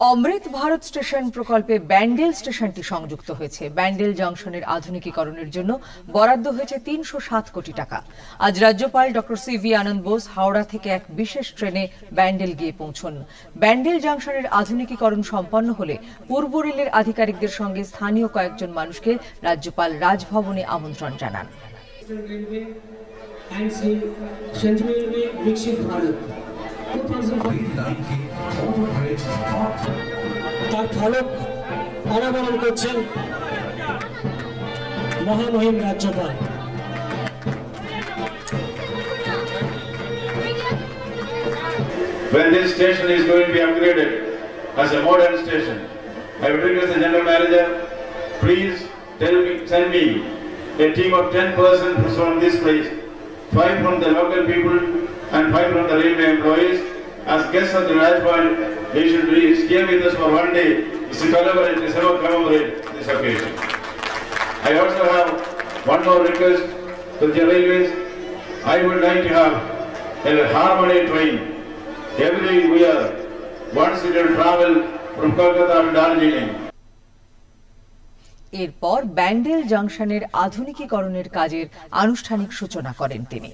অমৃত Bharat station প্রকল্পে ব্যান্ডেল স্টেশনটি সংযুক্ত হয়েছে। ব্যান্ডেল জংশনের আধুনিকীকরণের জন্য বরাদ্দ হয়েছে ৩০৭ কোটি টাকা। আজ রাজ্যপাল ডক্টর সিভি আনন্দ বোস হাওড়া থেকে এক বিশেষ ট্রেনে ব্যান্ডেল গিয়ে পৌঁছন। ব্যান্ডেল জংশনের আধুনিকীকরণ সম্পন্ন হলে পূর্ব রেলের আধিকারিকদের সঙ্গে স্থানীয় কয়েকজন মানুষকে রাজ্যপাল রাজভবনে আমন্ত্রণ জানান। তার ফলক অনাবরণ করছেন মহামহিম রাজ্যপাল। When this station is going to be upgraded as a modern station, I would request the General Manager, please send me a team of 10 persons from this place, 5 from the local people and 5 from the railway employees. As guests of the Rajpal, they should stay with us for one day to commemorate this occasion. I also have one more request to the railways. I would like to have a harmony train every year. Once it will travel from Kolkata to Darjeeling. এরপর ব্যান্ডেল জংশনের আধুনিকীকরণের কাজের আনুষ্ঠানিক সূচনা করেন তিনি।